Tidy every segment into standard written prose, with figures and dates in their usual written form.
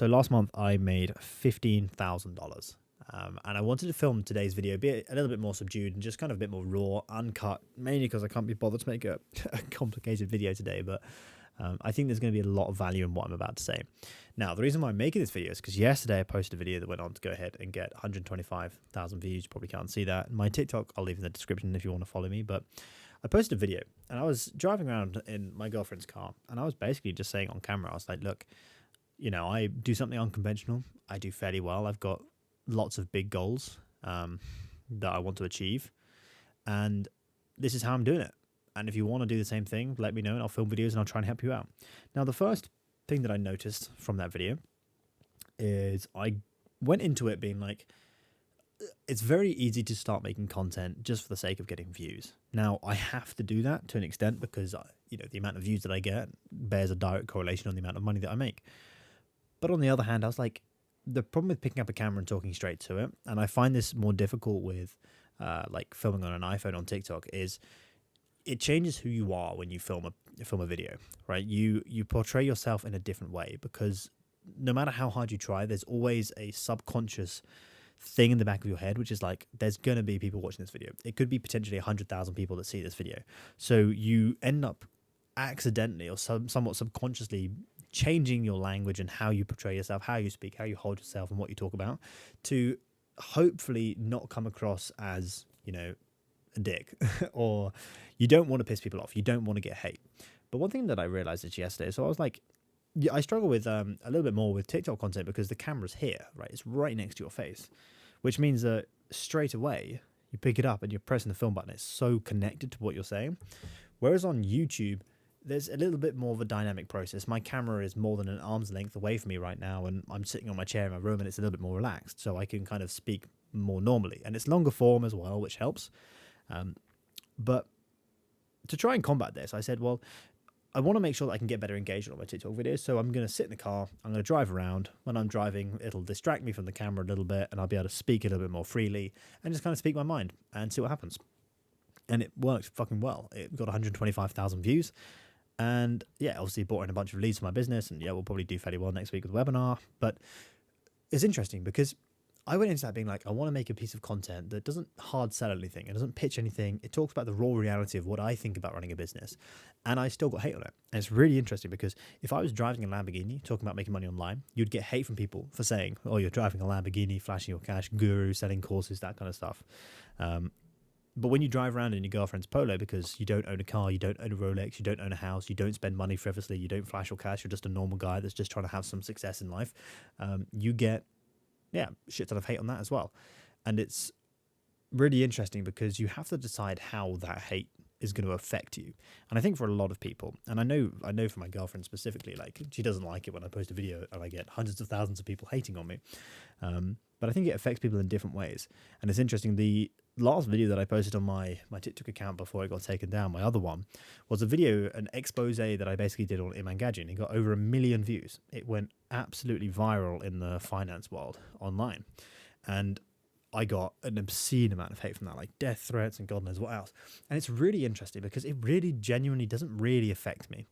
So last month I made $15,000. And I wanted to film today's video, be a little bit more subdued and just kind of a bit more raw, uncut, mainly because I can't be bothered to make a complicated video today. But I think there's going to be a lot of value in what I'm about to say. Now, the reason why I'm making this video is because yesterday I posted a video that went on to go ahead and get 125,000 views. You probably can't see that. My TikTok, I'll leave in the description if you want to follow me. But I posted a video and I was driving around in my girlfriend's car and I was basically just saying on camera, I was like, look, I do something unconventional. I do fairly well. I've got lots of big goals that I want to achieve. And this is how I'm doing it. And if you want to do the same thing, let me know and I'll film videos and I'll try and help you out. Now, the first thing that I noticed from that video is I went into it being like, it's very easy to start making content just for the sake of getting views. Now, I have to do that to an extent because, the amount of views that I get bears a direct correlation on the amount of money that I make. But on the other hand, I was like, the problem with picking up a camera and talking straight to it, and I find this more difficult with like filming on an iPhone on TikTok, is it changes who you are when you film a video, right? You portray yourself in a different way because no matter how hard you try, there's always a subconscious thing in the back of your head, which is like, there's going to be people watching this video. It could be potentially 100,000 people that see this video. So you end up accidentally or somewhat subconsciously changing your language and how you portray yourself, how you speak, how you hold yourself and what you talk about to hopefully not come across as, a dick or you don't want to piss people off. You don't want to get hate. But one thing that I realized is yesterday, so I was like, yeah, I struggle with a little bit more with TikTok content because the camera's here, right? It's right next to your face, which means that straight away you pick it up and you're pressing the film button. It's so connected to what you're saying. Whereas on YouTube, there's a little bit more of a dynamic process. My camera is more than an arm's length away from me right now, and I'm sitting on my chair in my room and it's a little bit more relaxed, so I can kind of speak more normally. And it's longer form as well, which helps. But to try and combat this, I said, well, I want to make sure that I can get better engagement on my TikTok videos. So I'm going to sit in the car, I'm going to drive around. When I'm driving, it'll distract me from the camera a little bit and I'll be able to speak a little bit more freely and just kind of speak my mind and see what happens. And it worked fucking well. It got 125,000 views. And yeah, obviously brought in a bunch of leads for my business. And yeah, we'll probably do fairly well next week with the webinar. But it's interesting because I went into that being like, I want to make a piece of content that doesn't hard sell anything. It doesn't pitch anything. It talks about the raw reality of what I think about running a business. And I still got hate on it. And it's really interesting because if I was driving a Lamborghini, talking about making money online, you'd get hate from people for saying, oh, you're driving a Lamborghini, flashing your cash, guru, selling courses, that kind of stuff. But when you drive around in your girlfriend's Polo because you don't own a car, you don't own a Rolex, you don't own a house, you don't spend money frivolously, you don't flash your cash, you're just a normal guy that's just trying to have some success in life, you get shit ton of hate on that as well. And it's really interesting because you have to decide how that hate is going to affect you. And I think for a lot of people, and I know for my girlfriend specifically, like she doesn't like it when I post a video and I get hundreds of thousands of people hating on me. But I think it affects people in different ways. And it's interesting, the last video that I posted on my TikTok account before it got taken down, my other one, was a video, an expose that I basically did on Iman Gadzhi. It got over 1 million views. It went absolutely viral in the finance world online. And I got an obscene amount of hate from that, like death threats and God knows what else. And it's really interesting because it really genuinely doesn't really affect me.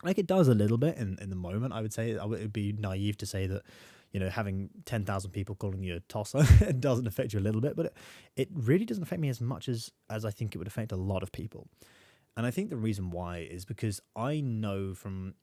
Like it does a little bit in the moment. I would say it would be naive to say that, having 10,000 people calling you a tosser, it doesn't affect you a little bit, but it really doesn't affect me as much as I think it would affect a lot of people. And I think the reason why is because I know from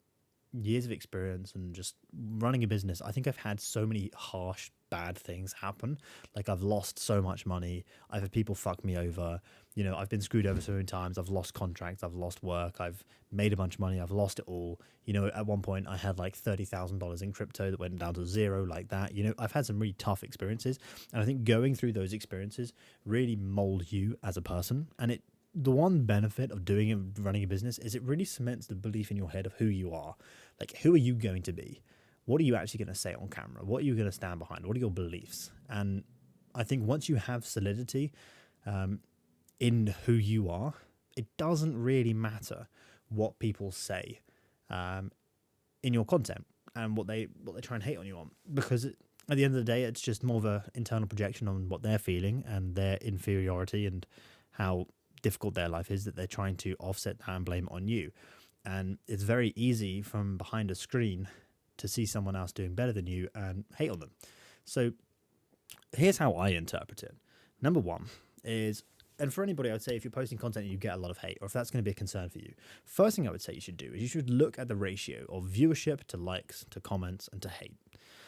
years of experience and just running a business, I think I've had so many harsh, bad things happen. Like I've lost so much money. I've had people fuck me over. I've been screwed over so many times. I've lost contracts. I've lost work. I've made a bunch of money. I've lost it all. At one point I had like $30,000 in crypto that went down to zero like that. I've had some really tough experiences. And I think going through those experiences really mold you as a person. And the one benefit of doing it, running a business, is it really cements the belief in your head of who you are. Like, who are you going to be? What are you actually going to say on camera? What are you going to stand behind? What are your beliefs? And I think once you have solidity in who you are, it doesn't really matter what people say in your content and what they try and hate on you on, because at the end of the day, it's just more of an internal projection on what they're feeling and their inferiority and how difficult their life is that they're trying to offset that and blame it on you. And it's very easy from behind a screen to see someone else doing better than you and hate on them. So here's how I interpret it. Number one is, and for anybody, I would say if you're posting content and you get a lot of hate, or if that's going to be a concern for you, first thing I would say you should do is you should look at the ratio of viewership to likes to comments and to hate.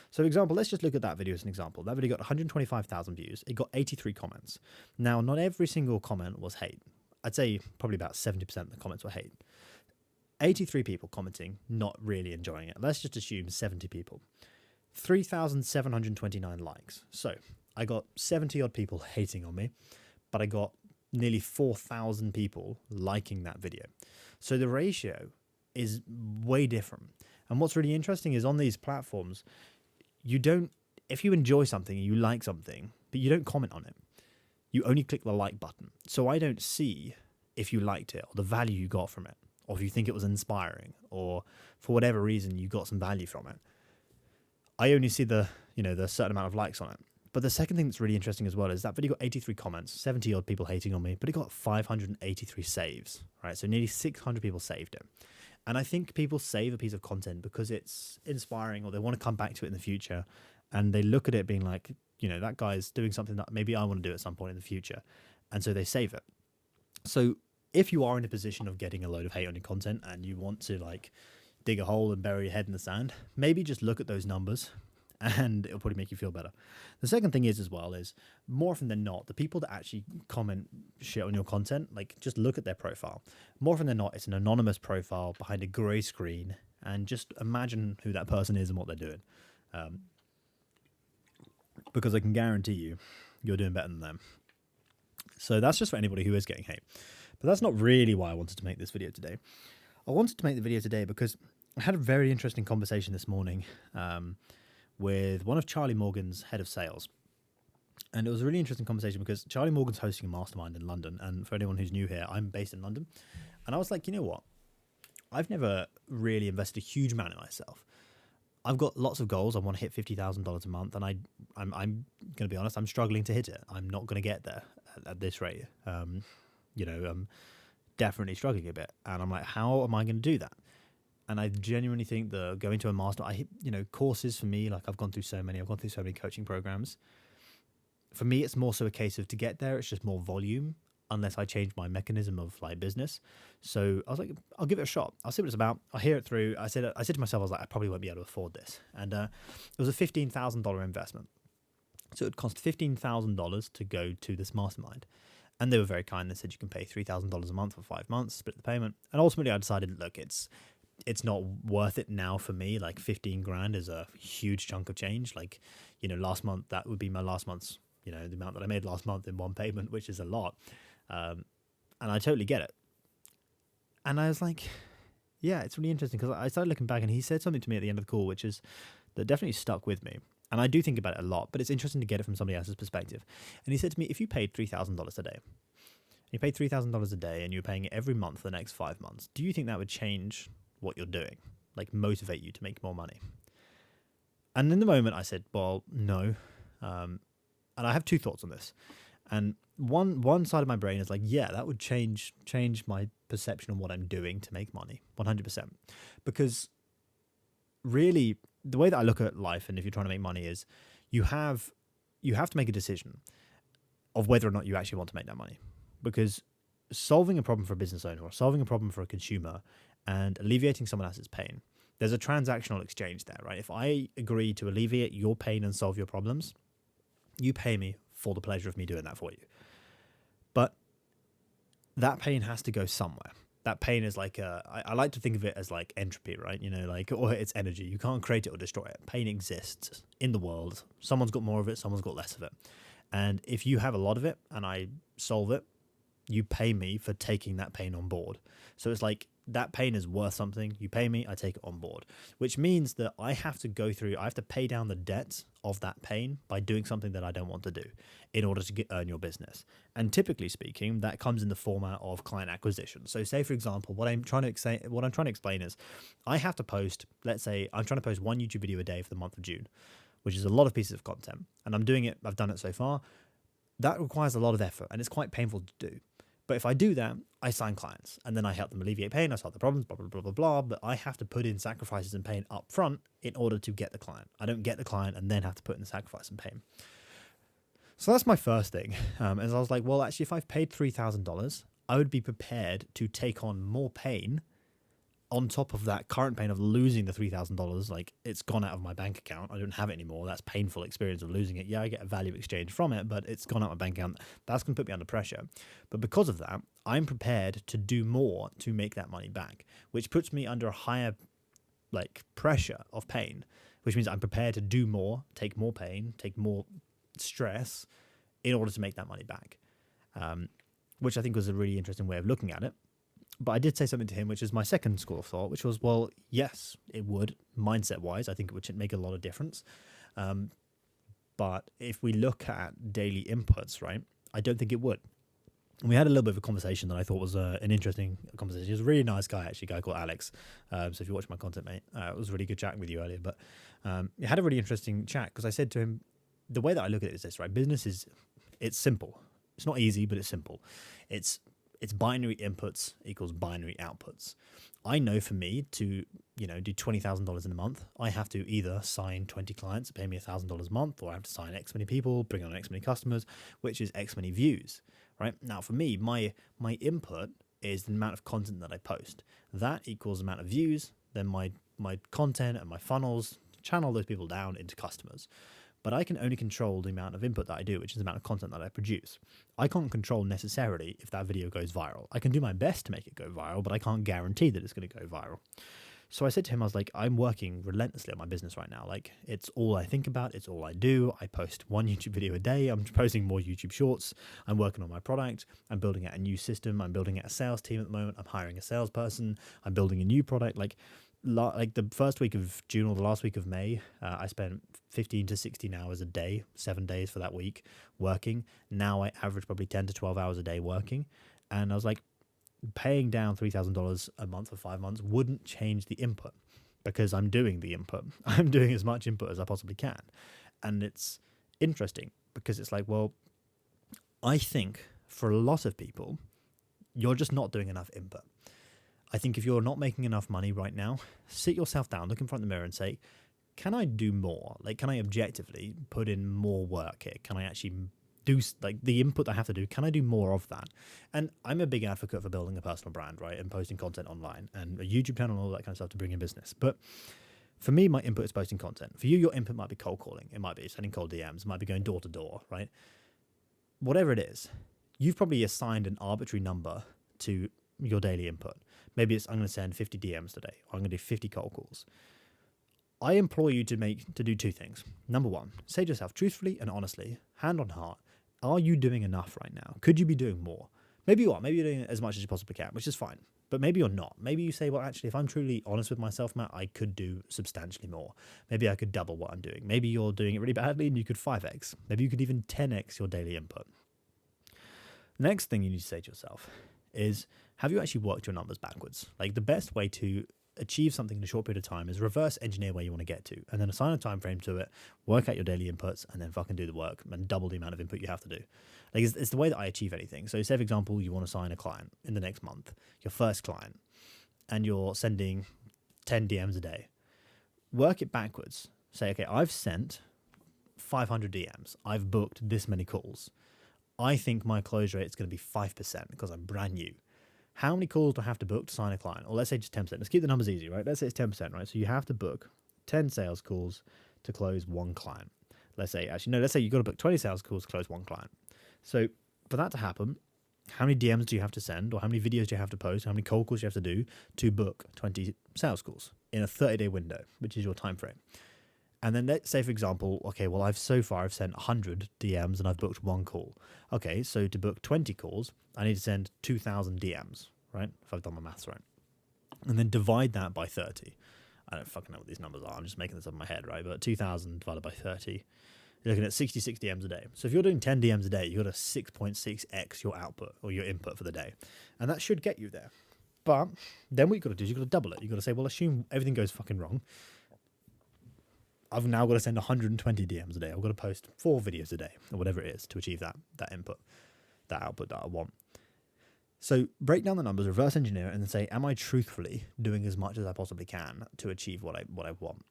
So for example, let's just look at that video as an example. That video got 125,000 views. It got 83 comments. Now, not every single comment was hate. I'd say probably about 70% of the comments were hate. 83 people commenting, not really enjoying it. Let's just assume 70 people. 3,729 likes. So I got 70 odd people hating on me, but I got nearly 4,000 people liking that video. So the ratio is way different. And what's really interesting is on these platforms, if you enjoy something and you like something, but you don't comment on it, you only click the like button. So I don't see if you liked it or the value you got from it, or if you think it was inspiring, or for whatever reason you got some value from it. I only see the certain amount of likes on it. But the second thing that's really interesting as well is that video got 83 comments, 70 odd people hating on me, but it got 583 saves, right? So nearly 600 people saved it. And I think people save a piece of content because it's inspiring, or they want to come back to it in the future, and they look at it being like, that guy's doing something that maybe I want to do at some point in the future. And so they save it. So if you are in a position of getting a load of hate on your content and you want to dig a hole and bury your head in the sand, maybe just look at those numbers and it'll probably make you feel better. The second thing is more often than not, the people that actually comment shit on your content, just look at their profile. More often than not, it's an anonymous profile behind a grey screen, and just imagine who that person is and what they're doing. Because I can guarantee you're doing better than them. So that's just for anybody who is getting hate. But that's not really why I wanted to make this video today. I wanted to make the video today because I had a very interesting conversation this morning with one of Charlie Morgan's head of sales. And it was a really interesting conversation because Charlie Morgan's hosting a mastermind in London. And for anyone who's new here, I'm based in London. And I was like, you know what? I've never really invested a huge amount in myself. I've got lots of goals. I want to hit $50,000 a month. And I'm going to be honest, I'm struggling to hit it. I'm not going to get there at this rate. I'm definitely struggling a bit. And I'm like, how am I going to do that? And I genuinely think that going to a master, courses for me, I've gone through so many coaching programs. For me, it's more so a case of to get there, it's just more volume, unless I change my mechanism of business. So I was like, I'll give it a shot. I'll see what it's about. I'll hear it through. I said to myself, I was like, I probably won't be able to afford this. And it was a $15,000 investment. So it would cost $15,000 to go to this mastermind. And they were very kind. They said you can pay $3,000 a month for 5 months, split the payment. And ultimately I decided, look, it's not worth it now for me. 15 grand is a huge chunk of change. Last month, that would be my last month's, the amount that I made last month in one payment, which is a lot. And I totally get it. And I was like, yeah, it's really interesting because I started looking back and he said something to me at the end of the call, which is that definitely stuck with me. And I do think about it a lot, but it's interesting to get it from somebody else's perspective. And he said to me, if you paid $3,000 a day, you paid $3,000 a day and you're paying it every month for the next 5 months, do you think that would change what you're doing, motivate you to make more money? And in the moment I said, well, no. And I have two thoughts on this. And one side of my brain is like, yeah, that would change my perception on what I'm doing to make money, 100%. Because really, the way that I look at life, and if you're trying to make money, is you have to make a decision of whether or not you actually want to make that money. Because solving a problem for a business owner or solving a problem for a consumer and alleviating someone else's pain, there's a transactional exchange there, right? If I agree to alleviate your pain and solve your problems, you pay me for the pleasure of me doing that for you. But that pain has to go somewhere. That pain is I like to think of it as entropy, right? Or it's energy. You can't create it or destroy it. Pain exists in the world. Someone's got more of it, someone's got less of it. And if you have a lot of it and I solve it, you pay me for taking that pain on board. So it's that pain is worth something. You pay me, I take it on board, which means that I have to pay down the debt of that pain by doing something that I don't want to do in order to earn your business. And typically speaking, that comes in the format of client acquisition. So say, for example, what I'm trying to explain is I have to post, let's say I'm trying to post one YouTube video a day for the month of June, which is a lot of pieces of content. And I've done it so far. That requires a lot of effort and it's quite painful to do. But if I do that, I sign clients and then I help them alleviate pain. I solve the problems, blah, blah, blah, blah, blah. But I have to put in sacrifices and pain up front in order to get the client. I don't get the client and then have to put in the sacrifice and pain. So that's my first thing. As I was like, well, actually, if I've paid $3,000, I would be prepared to take on more pain on top of that current pain of losing the $3,000. Like, it's gone out of my bank account. I don't have it anymore. That's painful experience of losing it. Yeah, I get a value exchange from it, but it's gone out of my bank account. That's going to put me under pressure. But because of that, I'm prepared to do more to make that money back, which puts me under a higher pressure of pain, which means I'm prepared to do more, take more pain, take more stress in order to make that money back, which I think was a really interesting way of looking at it. But I did say something to him, which is my second school of thought, which was, well, yes, it would, mindset-wise. I think it would make a lot of difference. But if we look at daily inputs, right, I don't think it would. And we had a little bit of a conversation that I thought was an interesting conversation. He was a really nice guy, actually, a guy called Alex. So if you watch my content, mate, it was really good chatting with you earlier. But it had a really interesting chat because I said to him, the way that I look at it is this, right? Business it's simple. It's not easy, but it's simple. It's binary inputs equals binary outputs. I know for me to, do $20,000 in a month, I have to either sign 20 clients that pay me $1,000 a month, or I have to sign X many people, bring on X many customers, which is X many views, right? Now for me, my input is the amount of content that I post. That equals the amount of views, then my content and my funnels channel those people down into customers. But I can only control the amount of input that I do, which is the amount of content that I produce. I can't control necessarily if that video goes viral. I can do my best to make it go viral, but I can't guarantee that it's going to go viral. So I said to him, I was like, I'm working relentlessly on my business right now. Like, it's all I think about. It's all I do. I post one YouTube video a day. I'm posting more YouTube shorts. I'm working on my product. I'm building out a new system. I'm building out a sales team at the moment. I'm hiring a salesperson. I'm building a new product. Like the first week of June or the last week of May, I spent 15 to 16 hours a day, 7 days for that week working. Now I average probably 10 to 12 hours a day working. And I was like, paying down $3,000 a month for 5 months wouldn't change the input because I'm doing the input. I'm doing as much input as I possibly can. And it's interesting because it's like, well, I think for a lot of people, you're just not doing enough input. I think if you're not making enough money right now, sit yourself down, look in front of the mirror and say, can I do more? Like, can I objectively put in more work here? Can I actually do the input I have to do? Can I do more of that? And I'm a big advocate for building a personal brand, right? And posting content online and a YouTube channel and all that kind of stuff to bring in business. But for me, my input is posting content. For you, your input might be cold calling. It might be sending cold DMs. It might be going door to door, right? Whatever it is, you've probably assigned an arbitrary number to your daily input. Maybe it's, I'm going to send 50 DMs today, or I'm going to do 50 cold calls. I implore you to do two things. Number one, say to yourself truthfully and honestly, hand on heart, are you doing enough right now? Could you be doing more? Maybe you are. Maybe you're doing as much as you possibly can, which is fine. But maybe you're not. Maybe you say, well, actually, if I'm truly honest with myself, Matt, I could do substantially more. Maybe I could double what I'm doing. Maybe you're doing it really badly and you could 5x. Maybe you could even 10x your daily input. Next thing you need to say to yourself is, have you actually worked your numbers backwards? Like, the best way to achieve something in a short period of time is reverse engineer where you want to get to, and then assign a time frame to it, work out your daily inputs, and then fucking do the work and double the amount of input you have to do. Like, it's the way that I achieve anything. So say, for example, you want to sign a client in the next month, your first client, and you're sending 10 DMs a day. Work it backwards. Say, okay, I've sent 500 DMs. I've booked this many calls. I think my close rate is going to be 5% because I'm brand new. How many calls do I have to book to sign a client? Or let's say just 10%. Let's keep the numbers easy, right? Let's say it's 10%, right? So you have to book 10 sales calls to close one client. Let's say you've got to book 20 sales calls to close one client. So for that to happen, how many DMs do you have to send, or how many videos do you have to post, how many cold calls do you have to do to book 20 sales calls in a 30-day window, which is your time frame? And then let's say, for example, okay, well, I've sent 100 DMs and I've booked one call. Okay, so to book 20 calls, I need to send 2,000 DMs, right? If I've done my maths right. And then divide that by 30. I don't fucking know what these numbers are. I'm just making this up in my head, right? But 2,000 divided by 30, you're looking at 66 DMs a day. So if you're doing 10 DMs a day, you've got a 6.6x your output or your input for the day. And that should get you there. But then what you've got to do is you've got to double it. You've got to say, well, assume everything goes fucking wrong. I've now got to send 120 DMs a day. I've got to post 4 videos a day or whatever it is to achieve that input, that output that I want. So break down the numbers, reverse engineer it, and then say, am I truthfully doing as much as I possibly can to achieve what I want?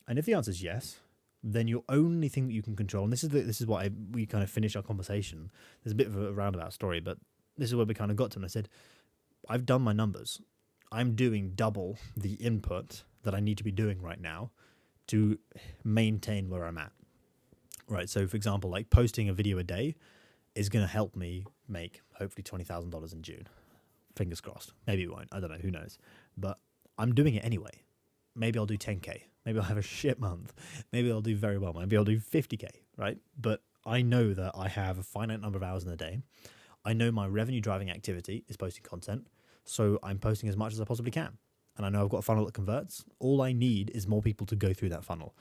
And if the answer is yes, then your only thing that you can control, and this is what we kind of finished our conversation. There's a bit of a roundabout story, but this is where we kind of got to. And I said, I've done my numbers. I'm doing double the input that I need to be doing right now to maintain where I'm at. Right. So, for example, like posting a video a day is going to help me make hopefully $20,000 in June. Fingers crossed. Maybe it won't. I don't know. Who knows? But I'm doing it anyway. Maybe I'll do 10K. Maybe I'll have a shit month. Maybe I'll do very well. Maybe I'll do 50K, right? But I know that I have a finite number of hours in a day. I know my revenue driving activity is posting content. So I'm posting as much as I possibly can. And I know I've got a funnel that converts. All I need is more people to go through that funnel.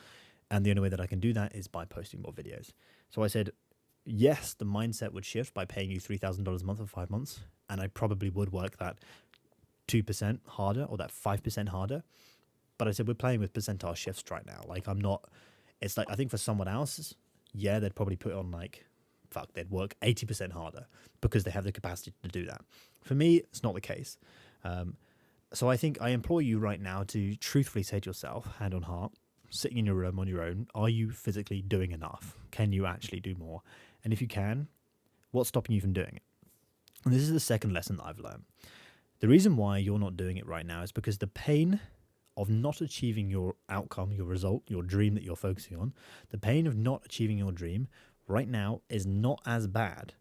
And the only way that I can do that is by posting more videos. So I said, yes, the mindset would shift by paying you $3,000 a month for 5 months. And I probably would work that 2% harder or that 5% harder. But I said, we're playing with percentile shifts right now. Like it's like, I think for someone else, yeah, they'd probably put on they'd work 80% harder because they have the capacity to do that. For me, it's not the case. So I think I implore you right now to truthfully say to yourself, hand on heart, sitting in your room on your own, are you physically doing enough? Can you actually do more? And if you can, what's stopping you from doing it? And this is the second lesson that I've learned. The reason why you're not doing it right now is because the pain of not achieving your outcome, your result, your dream that you're focusing on, the pain of not achieving your dream right now is not as bad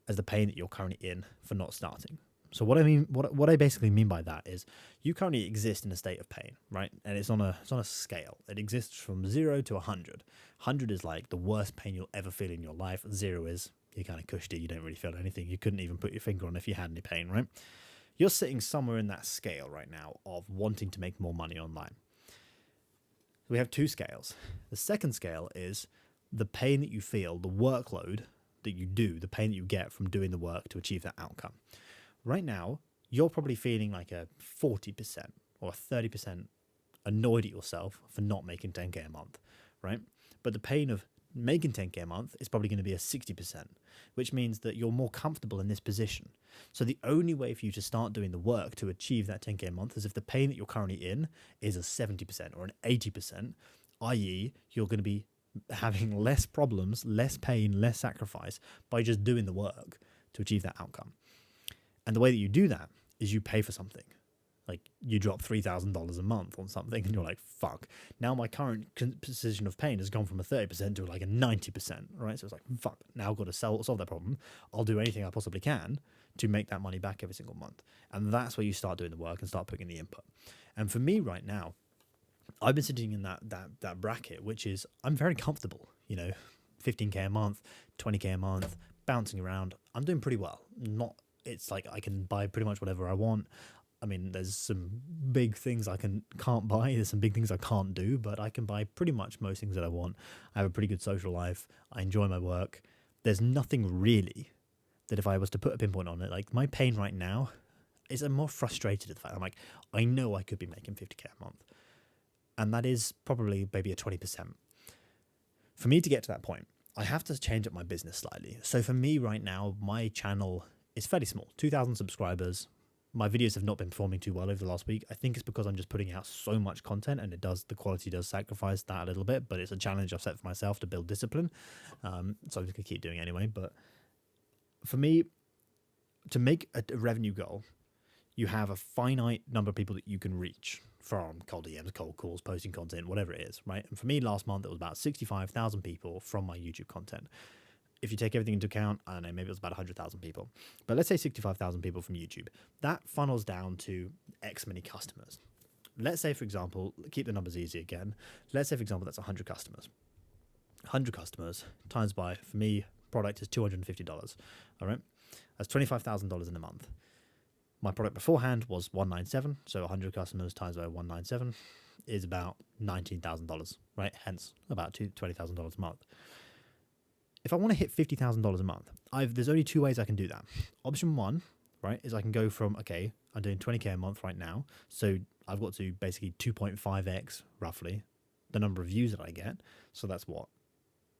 as the pain that you're currently in for not starting. So what I basically mean by that is you currently exist in a state of pain, right? And it's on a scale. It exists from 0 to 100. 100 is like the worst pain you'll ever feel in your life. 0 is you're kind of cushy. You don't really feel anything. You couldn't even put your finger on if you had any pain, right? You're sitting somewhere in that scale right now of wanting to make more money online. We have two scales. The second scale is the pain that you feel, the workload that you do, the pain that you get from doing the work to achieve that outcome. Right now, you're probably feeling like a 40% or a 30% annoyed at yourself for not making 10K a month, right? But the pain of making 10K a month is probably going to be a 60%, which means that you're more comfortable in this position. So the only way for you to start doing the work to achieve that 10K a month is if the pain that you're currently in is a 70% or an 80%, i.e. you're going to be having less problems, less pain, less sacrifice by just doing the work to achieve that outcome. And the way that you do that is you pay for something. Like you drop $3,000 a month on something and you're like, fuck. Now my current position of pain has gone from a 30% to like a 90%, right? So it's like, fuck, now I've got to solve that problem. I'll do anything I possibly can to make that money back every single month. And that's where you start doing the work and start putting the input. And for me right now, I've been sitting in that bracket, which is I'm very comfortable, 15K a month, 20K a month, bouncing around. I'm doing pretty well. It's like I can buy pretty much whatever I want. I mean, there's some big things I can't buy. There's some big things I can't do, but I can buy pretty much most things that I want. I have a pretty good social life. I enjoy my work. There's nothing really that if I was to put a pinpoint on it, like my pain right now is I'm more frustrated at the fact I'm like, I know I could be making 50K a month. And that is probably maybe a 20%. For me to get to that point, I have to change up my business slightly. So for me right now, my channel is fairly small, 2,000 subscribers. My videos have not been performing too well over the last week. I think it's because I'm just putting out so much content and the quality does sacrifice that a little bit, but it's a challenge I've set for myself to build discipline. So I'm just going to keep doing it anyway. But for me, to make a revenue goal, you have a finite number of people that you can reach from cold DMs, cold calls, posting content, whatever it is, right? And for me, last month, it was about 65,000 people from my YouTube content. If you take everything into account, I don't know, maybe it was about 100,000 people. But let's say 65,000 people from YouTube. That funnels down to X many customers. Let's say, for example, keep the numbers easy again. Let's say, for example, that's 100 customers. 100 customers times by, for me, product is $250. All right? That's $25,000 in a month. My product beforehand was $197, so 100 customers times by 197 is about $19,000, right? Hence, about $20,000 a month. If I want to hit $50,000 a month, there's only two ways I can do that. Option one, right, is I can go from, okay, I'm doing 20K a month right now, so I've got to basically 2.5x, roughly, the number of views that I get. So that's what?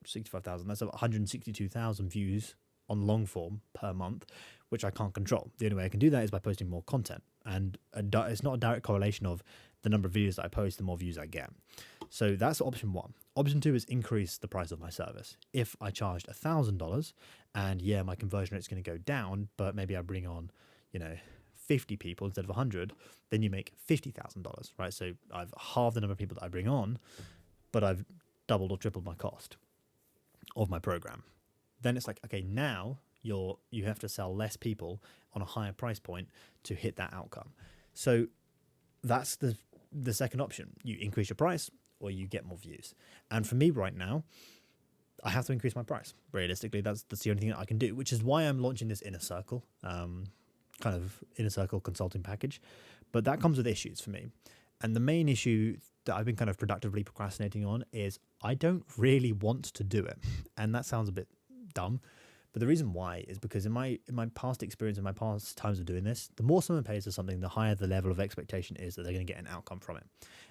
65,000. That's about 162,000 views on long form per month, which I can't control. The only way I can do that is by posting more content. And it's not a direct correlation of the number of videos that I post, the more views I get. So that's option one. Option two is increase the price of my service. If I charged $1,000 and yeah, my conversion rate's going to go down, but maybe I bring on, 50 people instead of 100, then you make $50,000, right? So I've halved the number of people that I bring on, but I've doubled or tripled my cost of my program. Then it's like, okay, now you have to sell less people on a higher price point to hit that outcome. So that's the second option. You increase your price or you get more views. And for me right now, I have to increase my price. Realistically, that's the only thing that I can do, which is why I'm launching this Inner Circle, kind of Inner Circle consulting package. But that comes with issues for me. And the main issue that I've been kind of productively procrastinating on is I don't really want to do it. And that sounds a bit dumb. But the reason why is because in my past experience, in my past times of doing this, the more someone pays for something, the higher the level of expectation is that they're going to get an outcome from it.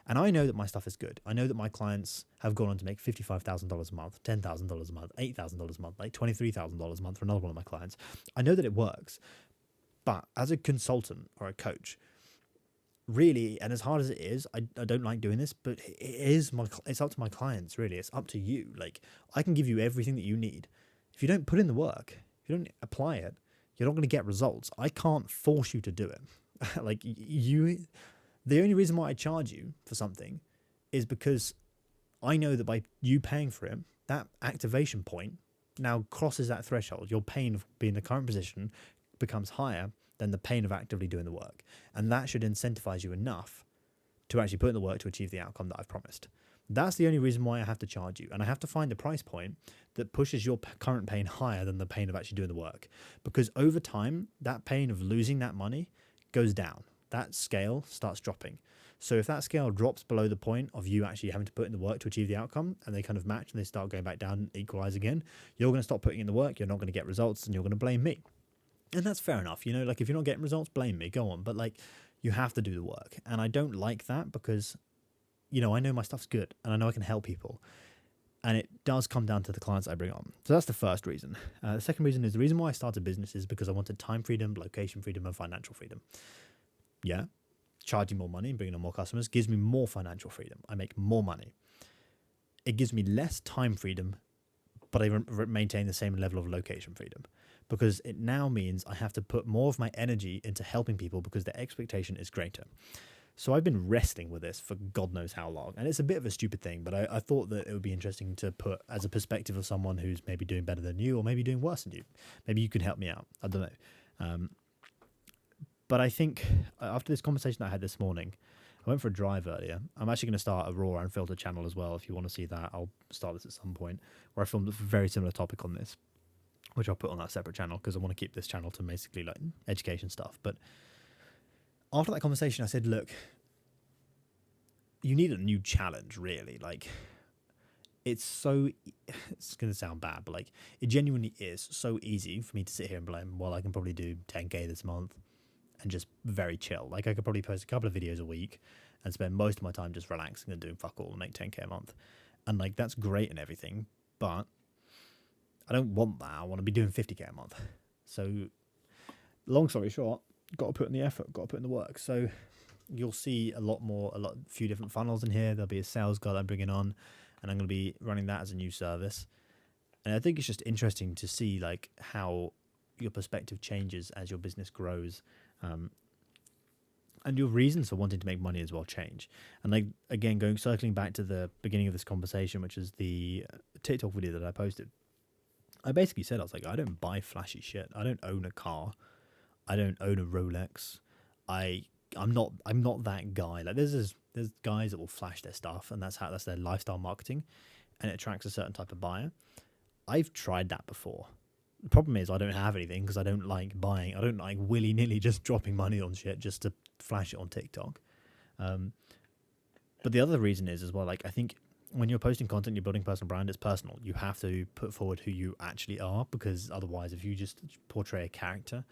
And I know that my stuff is good. I know that my clients have gone on to make $55,000 a month, $10,000 a month, $8,000 a month, like $23,000 a month for another one of my clients. I know that it works. But as a consultant or a coach, really, and as hard as it is, I don't like doing this, but it's up to my clients, really. It's up to you. Like, I can give you everything that you need. If you don't put in the work, if you don't apply it, you're not going to get results. I can't force you to do it. Like, the only reason why I charge you for something is because I know that by you paying for it, that activation point now crosses that threshold. Your pain of being in the current position becomes higher than the pain of actively doing the work. And that should incentivize you enough to actually put in the work to achieve the outcome that I've promised. That's the only reason why I have to charge you. And I have to find a price point that pushes your current pain higher than the pain of actually doing the work. Because over time, that pain of losing that money goes down. That scale starts dropping. So if that scale drops below the point of you actually having to put in the work to achieve the outcome, and they kind of match and they start going back down and equalize again, you're going to stop putting in the work, you're not going to get results, and you're going to blame me. And that's fair enough. Like, if you're not getting results, blame me, go on. But like, you have to do the work. And I don't like that because I know my stuff's good and I know I can help people. And it does come down to the clients I bring on. So that's the first reason. The second reason is the reason why I started business is because I wanted time freedom, location freedom, and financial freedom. Yeah, charging more money and bringing on more customers gives me more financial freedom. I make more money. It gives me less time freedom, but I maintain the same level of location freedom. Because it now means I have to put more of my energy into helping people because the expectation is greater. So I've been wrestling with this for God knows how long. And it's a bit of a stupid thing, but I thought that it would be interesting to put as a perspective of someone who's maybe doing better than you or maybe doing worse than you. Maybe you can help me out. I don't know. But I think after this conversation I had this morning, I went for a drive earlier. I'm actually going to start a raw unfiltered channel as well. If you want to see that, I'll start this at some point where I filmed a very similar topic on this, which I'll put on that separate channel because I want to keep this channel to basically like education stuff. But after that conversation, I said, look, you need a new challenge, really. Like, it's going to sound bad, but like, it genuinely is so easy for me to sit here and blame, well, I can probably do 10K this month and just very chill. Like, I could probably post a couple of videos a week and spend most of my time just relaxing and doing fuck all and make 10K a month. And like, that's great and everything, but I don't want that. I want to be doing 50K a month. So long story short, got to put in the effort, got to put in the work. So you'll see a few different funnels in here. There'll be a sales guy that I'm bringing on, and I'm going to be running that as a new service. And I think it's just interesting to see like how your perspective changes as your business grows. And your reasons for wanting to make money as well change. And like, again, circling back to the beginning of this conversation, which is the TikTok video that I posted, I basically said, I was like, I don't buy flashy shit. I don't own a car. I don't own a Rolex. I'm not that guy. Like, there's guys that will flash their stuff, and that's their lifestyle marketing, and it attracts a certain type of buyer. I've tried that before. The problem is I don't have anything because I don't like buying. I don't like willy-nilly just dropping money on shit just to flash it on TikTok. But the other reason is as well, like, I think when you're posting content, you're building personal brand, it's personal. You have to put forward who you actually are, because otherwise, if you just portray a character,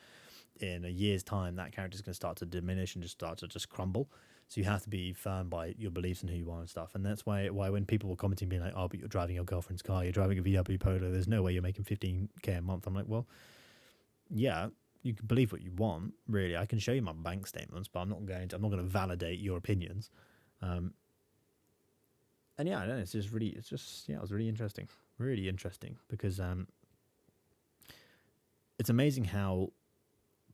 in a year's time, that character is going to start to diminish and just start to crumble. So you have to be firm by your beliefs and who you are and stuff. And that's why when people were commenting, being like, "Oh, but you're driving your girlfriend's car, you're driving a VW Polo. There's no way you're making 15K a month." I'm like, well, yeah, you can believe what you want. Really, I can show you my bank statements, but I'm not going to validate your opinions. And yeah, I don't know, it was really interesting because it's amazing how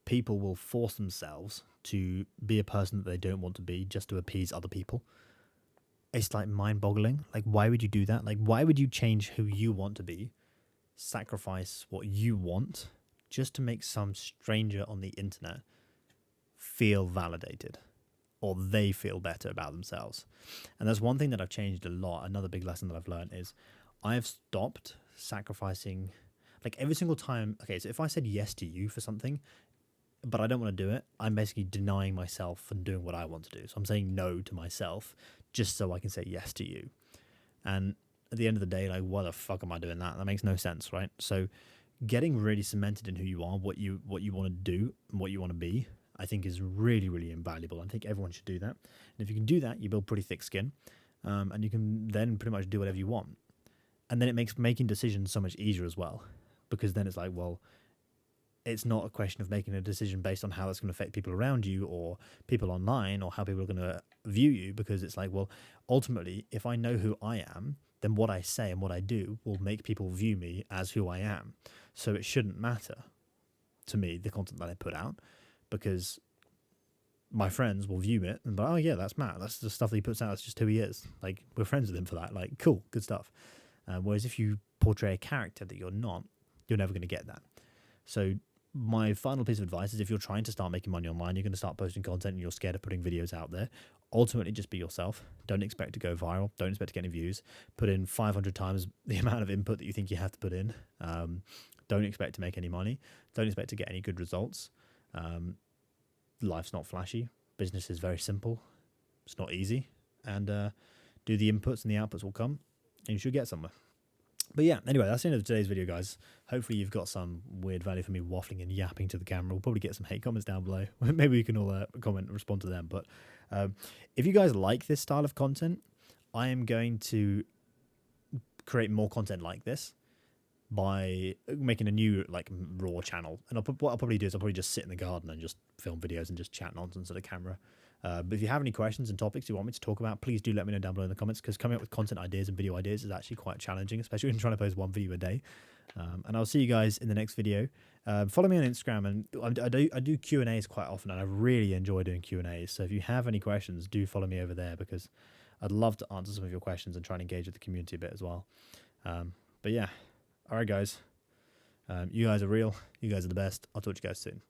people will force themselves to be a person that they don't want to be just to appease other people. It's like mind-boggling. Like, why would you do that? Like, why would you change who you want to be, sacrifice what you want, just to make some stranger on the internet feel validated, or they feel better about themselves? And that's one thing that I've changed a lot. Another big lesson that I've learned is I've stopped sacrificing, like, every single time. Okay, so if I said yes to you for something, but I don't want to do it, I'm basically denying myself from doing what I want to do. So I'm saying no to myself just so I can say yes to you. And at the end of the day, like, why the fuck am I doing that? That makes no sense, right? So getting really cemented in who you are, what you want to do, and what you want to be, I think is really, really invaluable. I think everyone should do that. And if you can do that, you build pretty thick skin, and you can then pretty much do whatever you want. And then it makes making decisions so much easier as well, because then it's like, well, it's not a question of making a decision based on how that's going to affect people around you or people online or how people are going to view you, because it's like, well, ultimately, if I know who I am, then what I say and what I do will make people view me as who I am. So it shouldn't matter to me, the content that I put out, because my friends will view it and be like, oh yeah, that's Matt. That's the stuff that he puts out. That's just who he is. Like, we're friends with him for that. Like, cool, good stuff. Whereas if you portray a character that you're not, you're never going to get that. So my final piece of advice is, if you're trying to start making money online, you're going to start posting content and you're scared of putting videos out there, ultimately just be yourself. Don't expect to go viral. Don't expect to get any views. Put in 500 times the amount of input that you think you have to put in. Don't expect to make any money. Don't expect to get any good results. Life's not flashy. Business is very simple. It's not easy. And do the inputs and the outputs will come, and you should get somewhere. But yeah, anyway, that's the end of today's video, guys. Hopefully you've got some weird value for me waffling and yapping to the camera. We'll probably get some hate comments down below. Maybe we can all comment and respond to them. But if you guys like this style of content, I am going to create more content like this by making a new, like, raw channel. And what I'll probably do is I'll probably just sit in the garden and just film videos and just chat nonsense at the camera. But if you have any questions and topics you want me to talk about, please do let me know down below in the comments, because coming up with content ideas and video ideas is actually quite challenging, especially when trying to post one video a day. And I'll see you guys in the next video. Follow me on Instagram, and I do Q&As quite often, and I really enjoy doing Q&As. So if you have any questions, do follow me over there, because I'd love to answer some of your questions and try and engage with the community a bit as well. But yeah, all right, guys. You guys are real. You guys are the best. I'll talk to you guys soon.